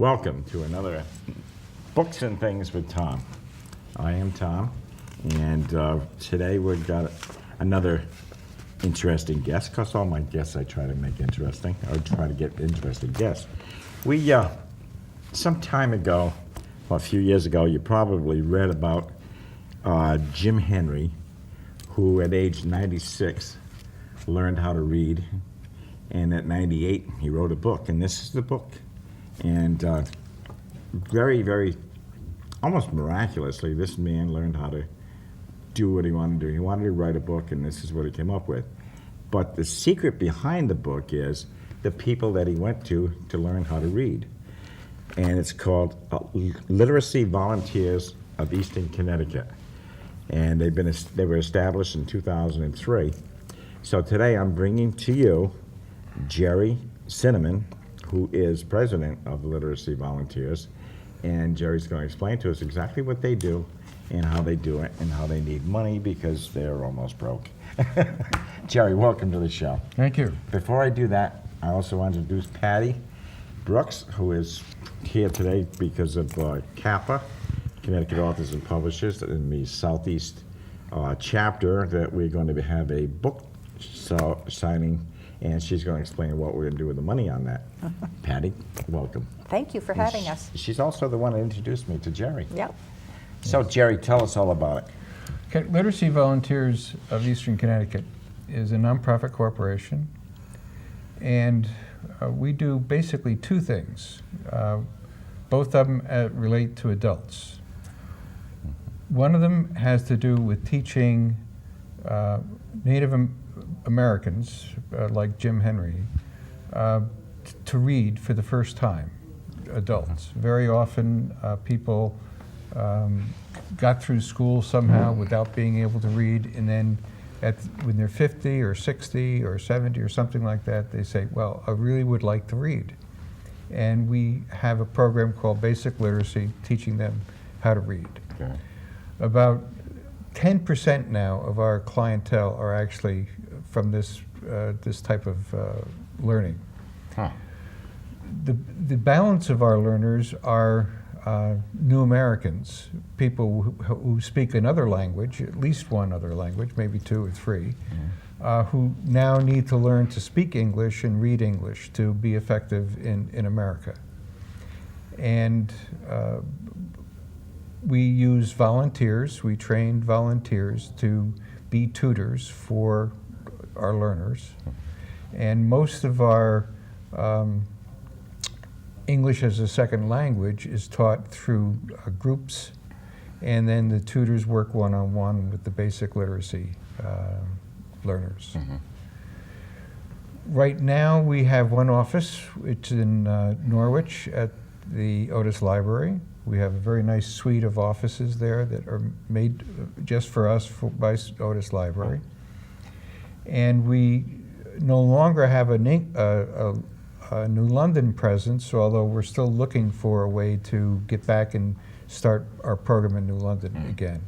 Welcome to another Books and Things with Tom. I am Tom, and today we've got another interesting guest, because all my guests I try to make interesting, or try to get interesting guests. We, some time ago, well, a few years ago, you probably read about Jim Henry, who at age 96 learned how to read, and at 98 he wrote a book, and this is the book. And very, very, almost miraculously, this man learned how to do what he wanted to do. He wanted to write a book, and this is what he came up with. But the secret behind the book is the people that he went to learn how to read. And it's called Literacy Volunteers of Eastern Connecticut. And they were established in 2003. So today I'm bringing to you Jerry Cinnamon, who is president of the Literacy Volunteers, and Jerry's going to explain to us exactly what they do and how they do it and how they need money because they're almost broke. Jerry, welcome to the show. Thank you. Before I do that, I also want to introduce Patty Brooks, who is here today because of kappa, Connecticut Authors and Publishers, in the Southeast chapter, that we're going to have a book signing, and she's going to explain what we're going to do with the money on that. Patty, welcome. Thank you for having us. She's also the one that introduced me to Jerry. Yep. So, Jerry, tell us all about it. Okay, Literacy Volunteers of Eastern Connecticut is a nonprofit corporation, and we do basically two things. Both of them relate to adults. One of them has to do with teaching Native Americans, like Jim Henry, to read for the first time, adults. Very often people got through school somehow without being able to read, and then when they're 50 or 60 or 70 or something like that, they say, well, I really would like to read. And we have a program called Basic Literacy, teaching them how to read. Okay. About 10% now of our clientele are actually from this type of learning. Huh. The balance of our learners are new Americans, people who speak another language, at least one other language, maybe two or three, who now need to learn to speak English and read English to be effective in America. And we use volunteers. We train volunteers to be tutors for our learners. And most of our English as a second language is taught through groups, and then the tutors work one-on-one with the basic literacy learners. Mm-hmm. Right now we have one office. It's in Norwich at the Otis Library. We have a very nice suite of offices there that are made just for us by Otis Library. And we no longer have a New London presence, although we're still looking for a way to get back and start our program in New London again.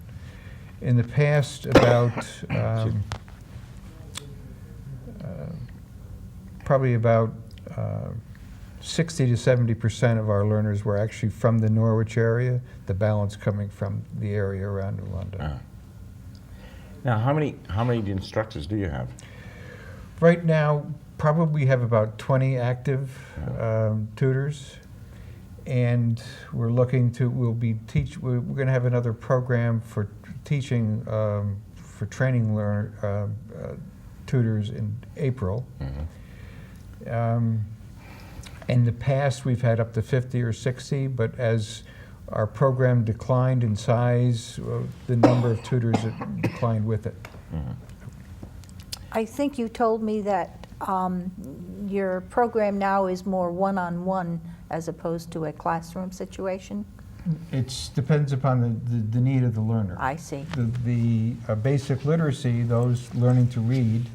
In the past, probably about 60 to 70% of our learners were actually from the Norwich area, the balance coming from the area around New London. Now, how many instructors do you have? Right now, probably have about 20 active tutors, and we're looking to, we're going to have another program for teaching, for training tutors in April. Mm-hmm. In the past, we've had up to 50 or 60, but as our program declined in size, the number of tutors declined with it. Mm-hmm. I think you told me that your program now is more one-on-one as opposed to a classroom situation. It depends upon the need of the learner. I see. The basic literacy, those learning to read,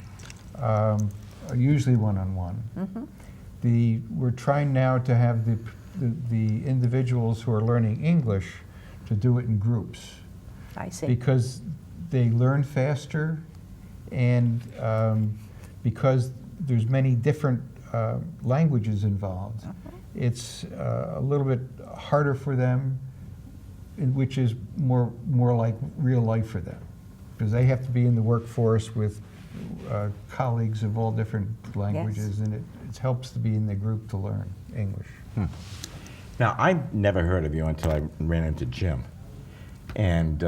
are usually one-on-one. Mm-hmm. We're trying now to have the individuals who are learning English to do it in groups. I see. Because they learn faster, and because there's many different languages involved, It's a little bit harder for them, which is more like real life for them, because they have to be in the workforce with colleagues of all different languages, and it helps to be in the group to learn English. Now, I never heard of you until I ran into Jim. And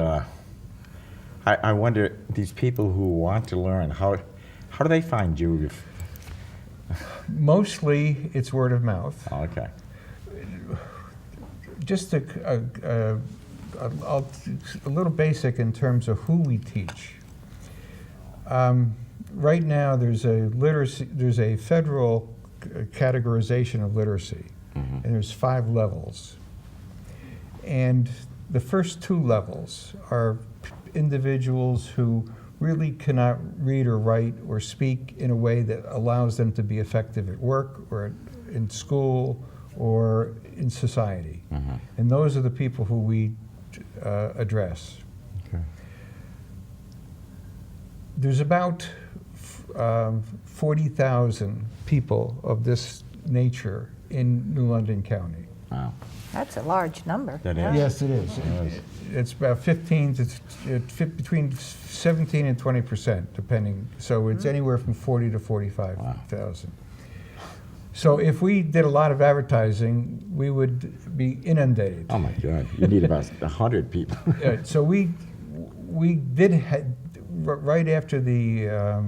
I wonder, these people who want to learn, how do they find you? Mostly it's word of mouth. Oh, okay. Just a little basic in terms of who we teach. Right now, there's a federal categorization of literacy, and there's 5 levels. And the first 2 levels are individuals who really cannot read or write or speak in a way that allows them to be effective at work or in school or in society. And those are the people who we address. Okay. There's about 40,000 people of this nature in New London County. Wow. That's a large number. That is. Yes, it is. It's about 15 to between 17 and 20%, depending. So it's anywhere from 40 to 45,000. So if we did a lot of advertising, we would be inundated. Oh my God, you need about 100 people. So we did right after the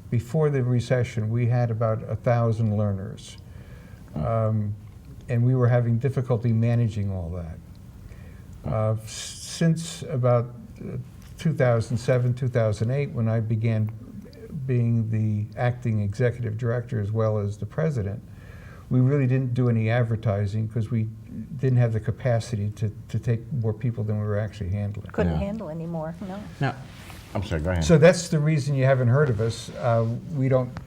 before the recession, we had about 1,000 learners. And we were having difficulty managing all that. Since about 2007, 2008, when I began being the acting executive director as well as the president, we really didn't do any advertising because we didn't have the capacity to take more people than we were actually handling. Couldn't Yeah. handle anymore, no. Now, I'm sorry, go ahead. So that's the reason you haven't heard of us. We don't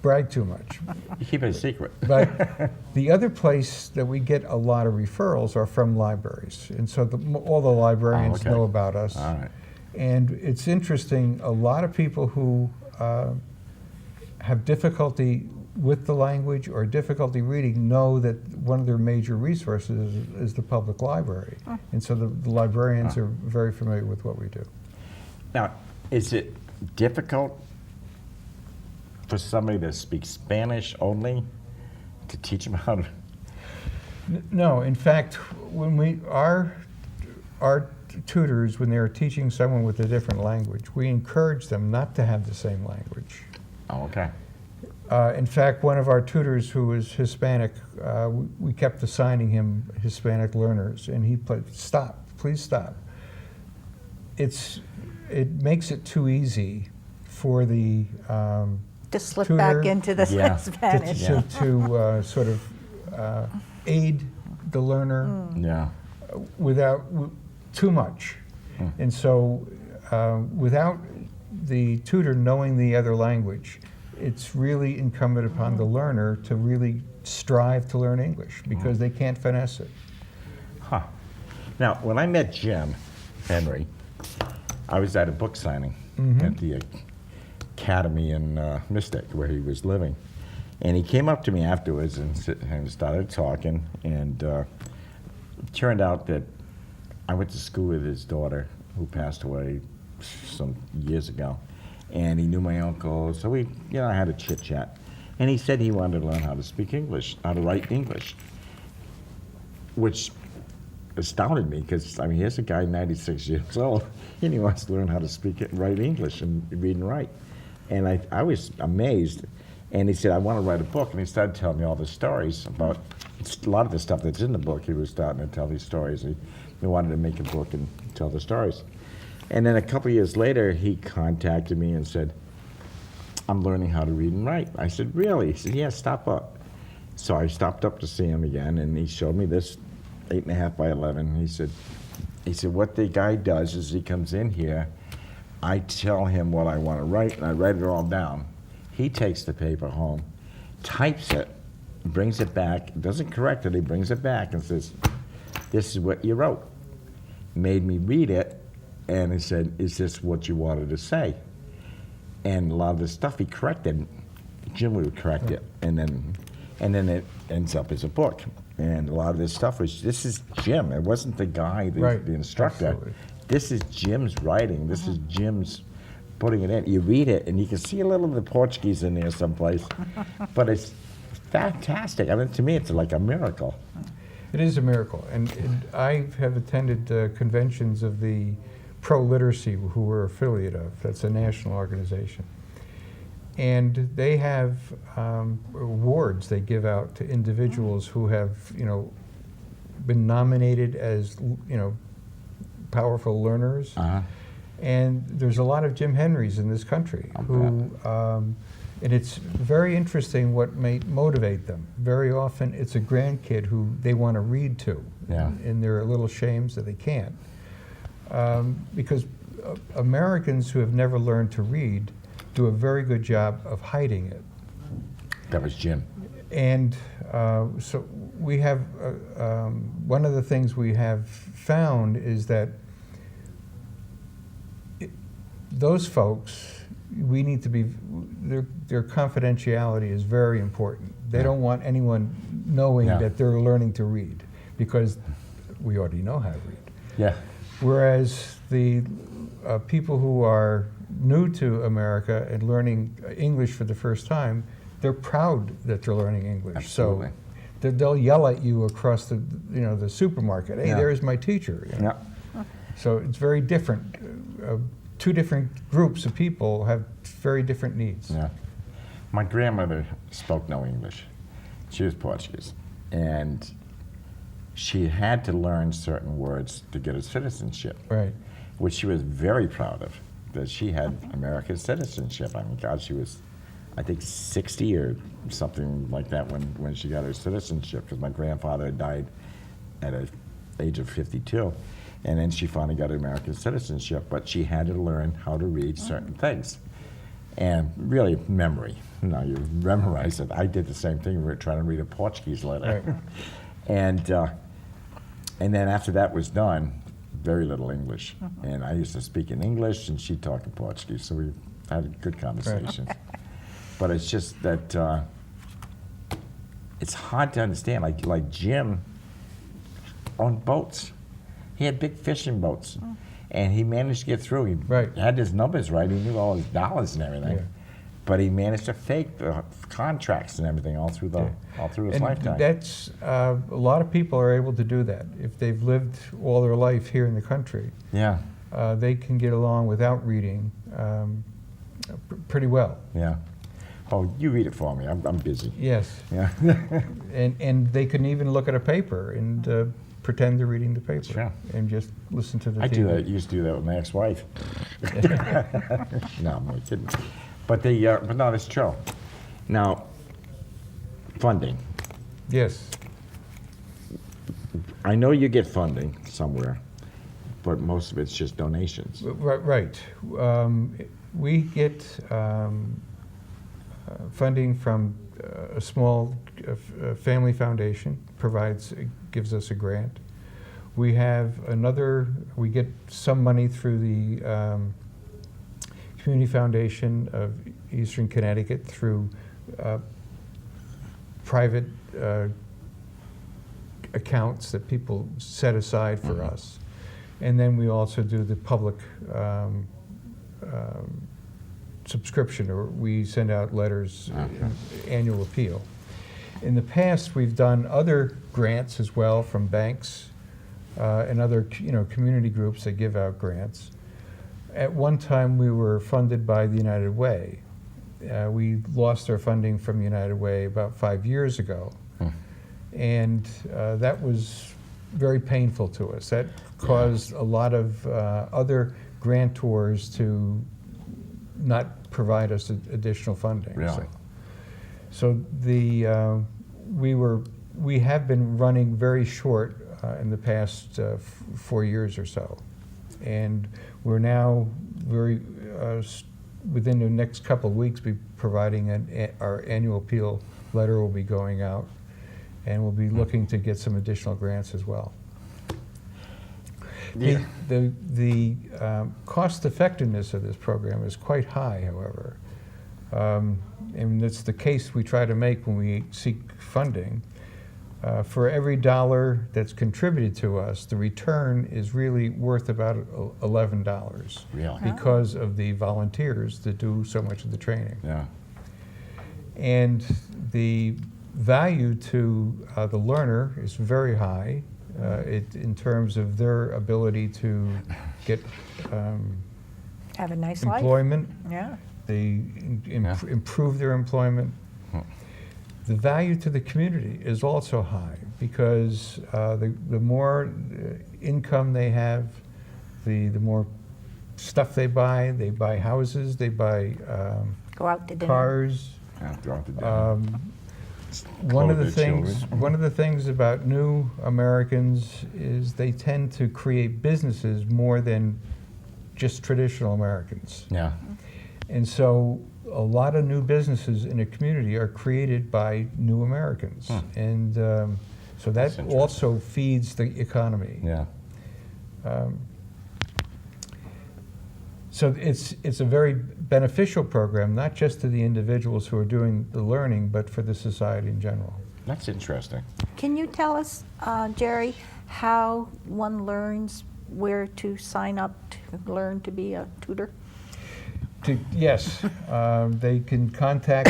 brag too much. You keep it a secret. But the other place that we get a lot of referrals are from libraries. And so all the librarians okay. know about us. All right. And it's interesting, a lot of people who have difficulty with the language or difficulty reading know that one of their major resources is the public library. And so the librarians are very familiar with what we do. Now, is it difficult for somebody that speaks Spanish only to teach them how to? No, in fact, when our tutors, when they are teaching someone with a different language, we encourage them not to have the same language. Oh, okay. In fact, one of our tutors who was Hispanic, we kept assigning him Hispanic learners, and he put, "Stop, please stop." It makes it too easy for the To slip tutor back into the Yeah. Spanish. to sort of aid the learner Yeah. without too much. And so without the tutor knowing the other language, it's really incumbent upon the learner to really strive to learn English because they can't finesse it. Huh. Now, when I met Jim Henry, I was at a book signing at the Academy in Mystic, where he was living. And he came up to me afterwards and started talking, and it turned out that I went to school with his daughter, who passed away some years ago, and he knew my uncle, so we, had a chit-chat. And he said he wanted to learn how to speak English, how to write English, which astounded me, because, here's a guy 96 years old, and he wants to learn how to speak and write English and read and write. And I was amazed. And he said, I want to write a book. And he started telling me all the stories about a lot of the stuff that's in the book. He was starting to tell these stories. He wanted to make a book and tell the stories. And then a couple years later, he contacted me and said, I'm learning how to read and write. I said, really? He said, yeah, stop up. So I stopped up to see him again, and he showed me this 8.5 by 11. He said, what the guy does is he comes in here, I tell him what I want to write, and I write it all down. He takes the paper home, types it, brings it back, doesn't correct it, he brings it back and says, this is what you wrote. Made me read it, and he said, is this what you wanted to say? And a lot of the stuff he corrected, Jim would correct it, and then And then it ends up as a book. And a lot of this stuff this is Jim. It wasn't the guy, Right, the instructor. absolutely. This is Jim's writing. This is Jim's putting it in. You read it, and you can see a little bit of Portuguese in there someplace. But it's fantastic. I mean, to me, it's like a miracle. It is a miracle. And I have attended conventions of the pro-literacy who we're affiliate of. That's a national organization. And they have awards they give out to individuals who have, been nominated as, powerful learners. And there's a lot of Jim Henrys in this country who, and it's very interesting what may motivate them. Very often it's a grandkid who they want to read to, and they're a little ashamed that they can't. Because Americans who have never learned to read do a very good job of hiding it. That was Jim. And so we have, one of the things we have found is that those folks, we need to be, their confidentiality is very important. They don't want anyone knowing that they're learning to read, because we already know how to read. Yeah. Whereas the people who are new to America and learning English for the first time, they're proud that they're learning English. Absolutely. So they'll yell at you across the supermarket. Hey, there's my teacher. Yeah. So it's very different. Two different groups of people have very different needs. Yeah. My grandmother spoke no English. She was Portuguese. And she had to learn certain words to get her citizenship. Right. Which she was very proud of, that she had American citizenship. I mean, God, she was, I think, 60 or something like that when she got her citizenship, because my grandfather had died at an age of 52. And then she finally got American citizenship, but she had to learn how to read certain things. And really, memory. You memorize it. I did the same thing. We were trying to read a Portuguese letter. Right. And then after that was done, very little English. And I used to speak in English, and she'd talk in Portuguese, so we had good conversations. But it's just that it's hard to understand. Like Jim owned boats. He had big fishing boats, and he managed to get through. He had his numbers right. He knew all his dollars and everything. But he managed to fake the contracts and everything all through his lifetime. That's a lot of people are able to do that if they've lived all their life here in the country. Yeah. They can get along without reading pretty well. Yeah. Oh, you read it for me. I'm busy. Yes. Yeah. and they can even look at a paper and pretend they're reading the paper. Sure. And just listen to the TV. I do that. I used to do that with my ex-wife. No, I'm only kidding. But no, that's true. Now, funding. Yes. I know you get funding somewhere, but most of it's just donations. Right. We get funding from a small family foundation, gives us a grant. We get some money through the Community Foundation of Eastern Connecticut through private accounts that people set aside for us. And then we also do the public subscription, or we send out letters, annual appeal. In the past, we've done other grants as well from banks and other community groups that give out grants. At one time, we were funded by the United Way. We lost our funding from United Way about 5 years ago. And that was very painful to us. That caused a lot of other grantors to not provide us additional funding. Really? So we have been running very short in the past 4 years or so. And we're now within the next couple of weeks, be providing our annual appeal letter will be going out, and we'll be looking to get some additional grants as well. Yeah. The cost effectiveness of this program is quite high, however. And that's the case we try to make when we seek funding. For every dollar that's contributed to us, the return is really worth about $11. Really? Because of the volunteers that do so much of the training. Yeah. And the value to the learner is very high in terms of their ability to get Have a nice life. employment. Yeah. They improve their employment. The value to the community is also high because the more income they have, the more stuff they buy houses, they buy Go out to dinner. cars. Yeah, throughout the day. One of Clothe the their things, children. one of the things about new Americans is they tend to create businesses more than just traditional Americans. Yeah. And so a lot of new businesses in a community are created by new Americans. And so That's that interesting. also feeds the economy. Yeah. So it's a very beneficial program, not just to the individuals who are doing the learning, but for the society in general. That's interesting. Can you tell us, Jerry, how one learns where to sign up to learn to be a tutor? Yes, they can contact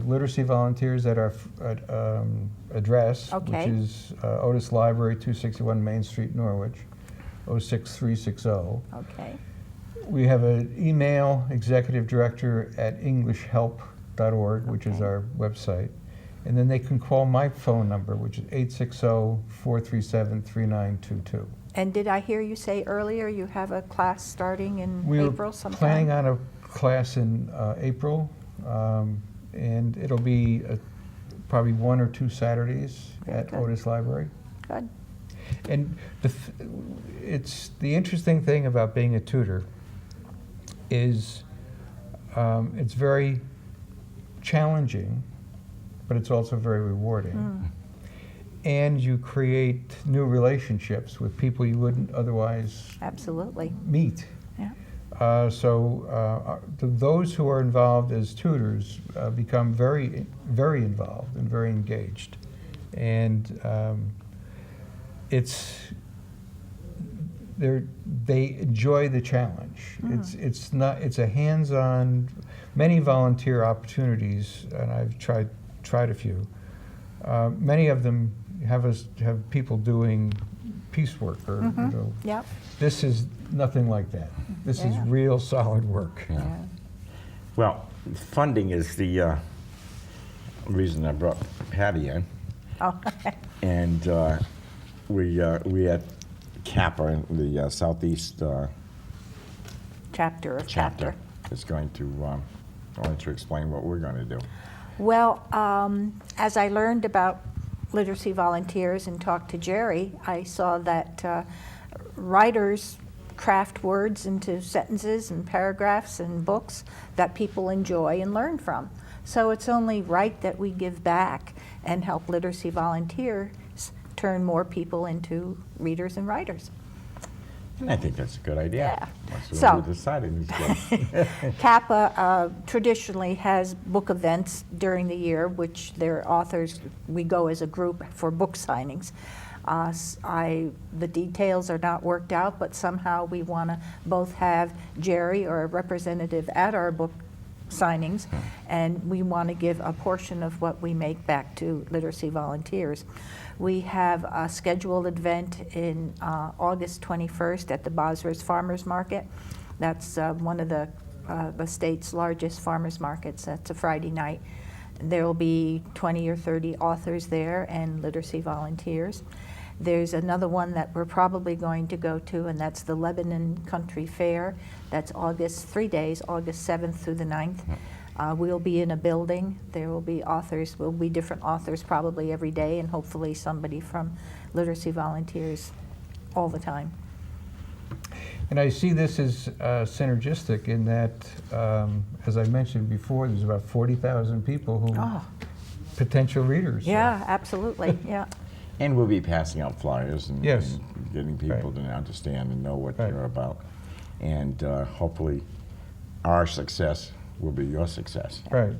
literacy volunteers at our address, Okay. which is Otis Library, 261 Main Street, Norwich, 06360. Okay. We have an email, executive director at englishhelp.org, which is Okay. our website. And then they can call my phone number, which is 860-437-3922. And did I hear you say earlier you have a class starting in We April were sometime? planning on a class in April, and it'll be probably 1 or 2 Saturdays at Okay. Otis Library. Good. And it's the interesting thing about being a tutor is it's very challenging, but it's also very rewarding. And you create new relationships with people you wouldn't otherwise Absolutely. meet. Yeah. Those who are involved as tutors become very, very involved and very engaged. And they enjoy the challenge. It's a hands-on, many volunteer opportunities, and I've tried a few. Many of them have people doing piecework or you know. Yep. This is nothing like that. This is Yeah. real solid work. Yeah. Yeah. Well, funding is the reason I brought Patty in. Oh, And we at kappa, the Southeast chapter of chapter, is going to explain what we're going to do. Well, as I learned about literacy volunteers and talked to Jerry, I saw that writers craft words into sentences and paragraphs and books that people enjoy and learn from. So it's only right that we give back and help literacy volunteers turn more people into readers and writers. And I think that's a good idea. Yeah. That's what So- we decided. Kappa traditionally has book events during the year, which their authors, we go as a group for book signings. The details are not worked out, but somehow we want to both have Jerry or a representative at our book signings, and we want to give a portion of what we make back to literacy volunteers. We have a scheduled event in August 21st at the Bosworth Farmers Market. That's one of the state's largest farmers markets. That's a Friday night. There will be 20 or 30 authors there and literacy volunteers. There's another one that we're probably going to go to, and that's the Lebanon Country Fair. That's 3 days, August 7th through the 9th. We'll be in a building. There will be authors, will be different authors probably every day, and hopefully somebody from literacy volunteers all the time. And I see this as synergistic in that, as I mentioned before, there's about 40,000 people who Oh, potential readers. yeah, absolutely, yeah. And we'll be passing out flyers and, Yes. and getting people to understand and know what Right. they're about. And hopefully our success will be your success. Right.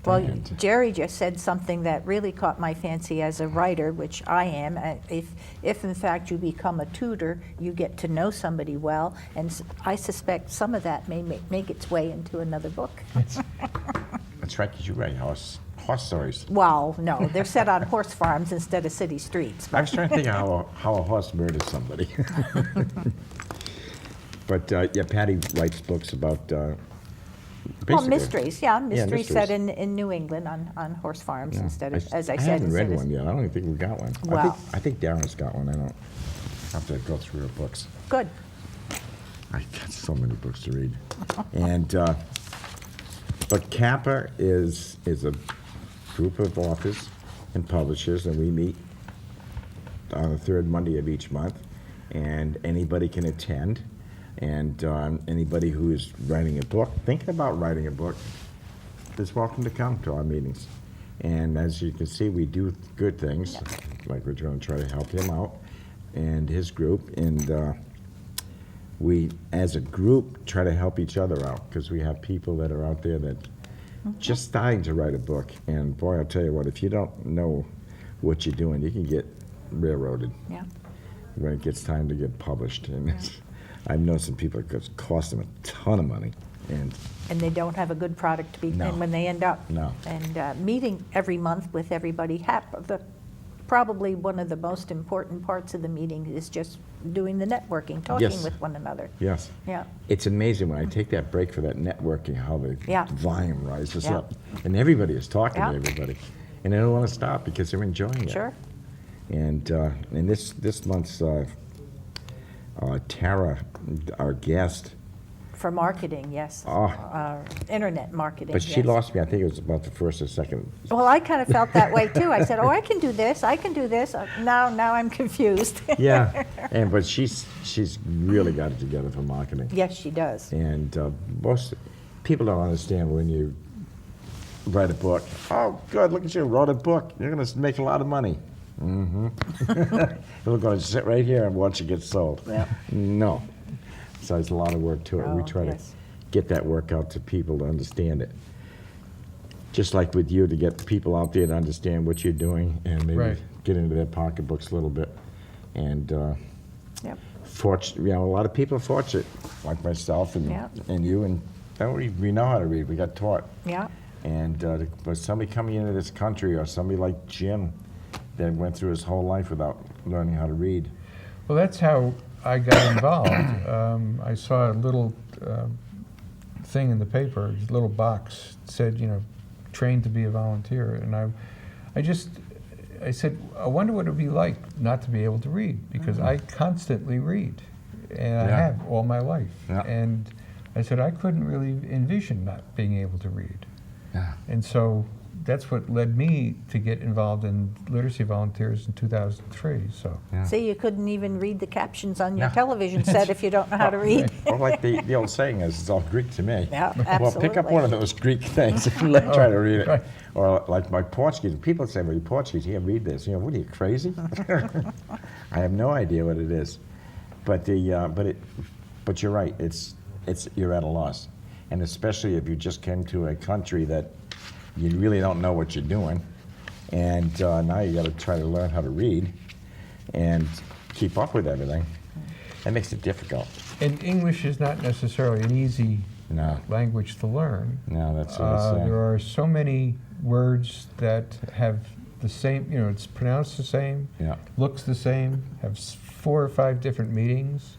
Well, And- Jerry just said something that really caught my fancy as a writer, which I am. If in fact you become a tutor, you get to know somebody well, and I suspect some of that may make its way into another book. That's right, because you write horse stories. Well, no, they're set on horse farms instead of city streets. I was trying to think of how a horse murders somebody. But yeah, Patty writes books about Well, basically- mysteries, yeah, mysteries set mysteries. in New England on horse farms Yeah. instead of, as I I said. haven't read instead of- one yet. I don't even think we got one. Well- I think Darren's got one. I don't have to go through her books. Good. I got so many books to read. And but Kappa is a group of authors and publishers, and we meet on the third Monday of each month, and anybody can attend. And anybody who is writing a book, thinking about writing a book, is welcome to come to our meetings. And as you can see, we do good things, like we're going to try to help him out and his group. And we, as a group, try to help each other out, because we have people that are out there that just starting to write a book. And boy, I'll tell you what, if you don't know what you're doing, you can get railroaded Yeah. when it gets time to get published. And I've known some people it could cost them a ton of money. And And they don't have a good product to be, No. and when they end up. No. And meeting every month with everybody, probably one of the most important parts of the meeting is just doing the networking, talking Yes. with one another. yes, Yeah, it's amazing when I take that break for that networking, how the Yeah. volume rises Yeah. up. And everybody is talking Yeah. to everybody. And they don't want to stop because they're enjoying it. sure. And this month's Tara, our guest, For marketing, yes. Oh. Internet marketing, but she yes. lost me, I think it was about the first or second. Well, I kind of felt that way too. I said, oh, I can do this, I can do this. Now I'm confused. Yeah, but she's really got it together for marketing. Yes, she does. And most people don't understand when you write a book. Oh, good, look at you, wrote a book. You're going to make a lot of money. Mm-hmm. We're going to sit right here and watch it get sold. Yeah. No. So there's a lot of work to it. We Oh, try yes. to get that work out to people to understand it. Just like with you, to get people out there to understand what you're doing and maybe Right. get into their pocketbooks a little bit. And Yep. a lot of people are fortunate, like myself and, Yeah. and you, and we know how to read. We got taught. Yeah. And but somebody coming into this country, or somebody like Jim, that went through his whole life without learning how to read. Well, that's how I got involved. I saw a little thing in the paper, a little box, said, trained to be a volunteer. And I said, I wonder what it would be like not to be able to read, because I constantly read, and I Yeah. have all my life. Yeah. And I said, I couldn't really envision not being able to read. Yeah. And so that's what led me to get involved in literacy volunteers in 2003. So. Yeah. See, you couldn't even read the captions on your No. television set if you don't know how to read. Or like the old saying is, it's all Greek to me. Yeah, Well, pick up absolutely. one of those Greek things and try to read it. right. Or like my Portuguese, people say, well, you're Portuguese, you can't read this. What are you, crazy? I have no idea what it is. But you're right, you're at a loss. And especially if you just came to a country that you really don't know what you're doing, and now you got to try to learn how to read and keep up with everything. That makes it difficult. And English is not necessarily an easy No, language to learn. no, that's what I say. There are so many words that have the same, it's pronounced the same, Yeah, looks the same, have 4 or 5 different meanings.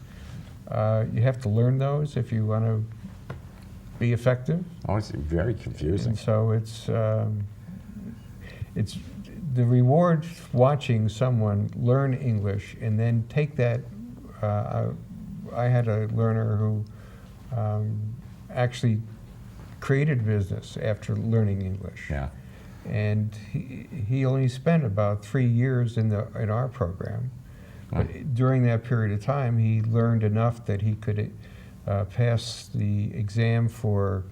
You have to learn those if you want to be effective. oh, it's very confusing. And so it's the reward watching someone learn English and then take that. I had a learner who actually created a business after learning English. Yeah, And he only spent about 3 years in our program. But during that period of time, he learned enough that he could pass the exam for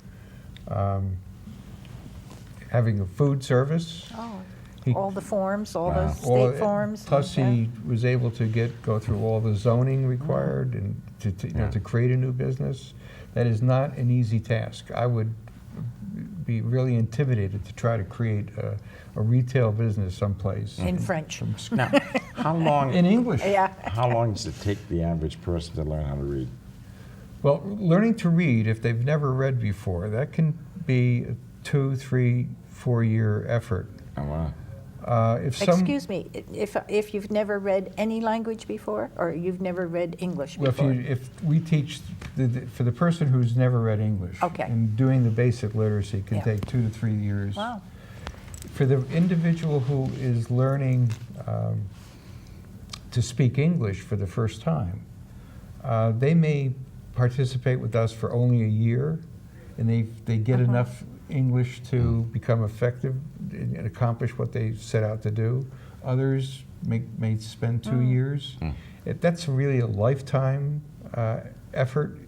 having a food service. Oh, He- all the forms, all the Wow. state forms. Plus, yeah. he was able to go through all the zoning required and to Yeah. create a new business. That is not an easy task. I would be really intimidated to try to create a retail business someplace. In French. Now, how long, In English. Yeah. how long does it take the average person to learn how to read? Well, learning to read, if they've never read before, that can be a 2, 3, 4-year effort. Oh, wow. Excuse me, if you've never read any language before, or you've never read English Well, before? if we teach, for the person who's never read English, Okay. and doing the basic literacy can Yeah. take 2 to 3 years. Wow. For the individual who is learning to speak English for the first time, they may participate with us for only a year, and they get enough English to become effective and accomplish what they set out to do. Others may spend 2 years. That's really a lifetime effort,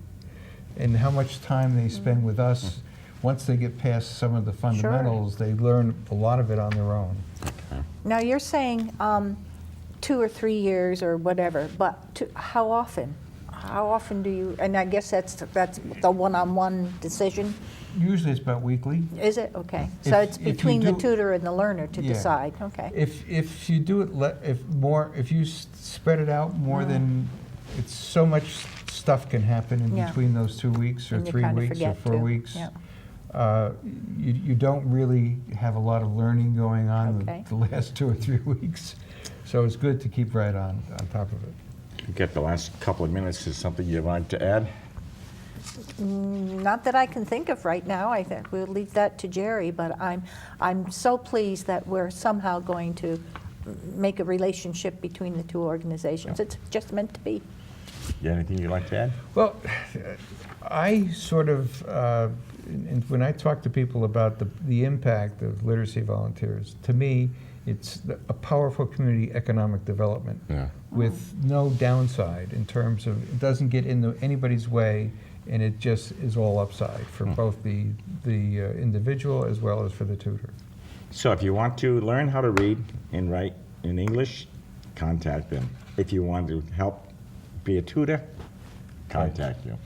and how much time they spend with us. Once they get past some of the fundamentals, they learn a lot of it on their own. Now, you're saying 2 or 3 years or whatever, but how often? How often do you, and I guess that's the one-on-one decision, Usually it's about weekly. is it? Okay. So it's If you between the do- tutor and the learner to Yeah. decide, okay. If you do it, if you spread it out more than, it's so much stuff can happen in Yeah. between those 2 weeks or And you 3 kinda weeks or forget 4 to, weeks. yeah. You don't really have a lot of learning going on Okay. the last 2 or 3 weeks. So it's good to keep right on top of it. You get the last couple of minutes, is something you'd like to add? Not that I can think of right now. I think we'll leave that to Jerry, but I'm so pleased that we're somehow going to make a relationship between the two organizations. It's just meant to be. You got anything you'd like to add? Well, I sort of, and when I talk to people about the impact of literacy volunteers, to me, it's a powerful community economic development Yeah. with no downside in terms of, it doesn't get in anybody's way, and it just is all upside for both the individual as well as for the tutor. So if you want to learn how to read and write in English, contact them. If you want to help be a tutor, contact you.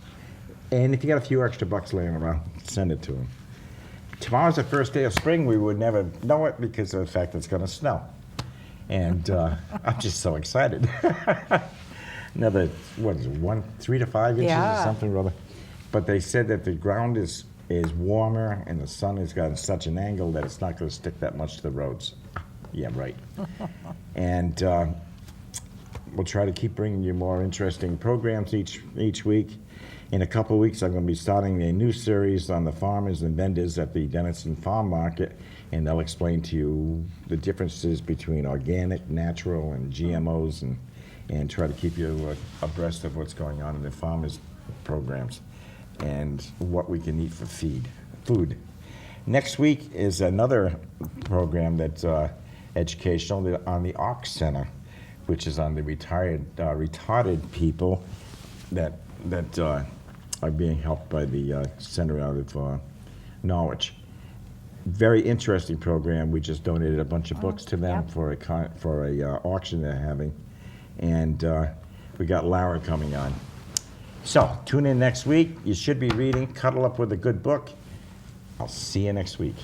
And if you got a few extra bucks laying around, send it to them. Tomorrow's the first day of spring. We would never know it because of the fact that it's going to snow. And I'm just so excited. Another, what is it, 3 to 5 inches Yeah. or something, rather. But they said that the ground is warmer and the sun has got such an angle that it's not going to stick that much to the roads. Yeah, right. And we'll try to keep bringing you more interesting programs each week. In a couple of weeks, I'm going to be starting a new series on the farmers and vendors at the Denison Farm Market, and they'll explain to you the differences between organic, natural, and GMOs, and try to keep you abreast of what's going on in the farmers programs and what we can eat for food. Next week is another program that's educational on the ARC Center, which is on the retarded people that are being helped by the center out of Norwich. Very interesting program. We just donated a bunch of books to them yep. for a auction they're having, and we got Lara coming on. So tune in next week. You should be reading. Cuddle up with a good book. I'll see you next week.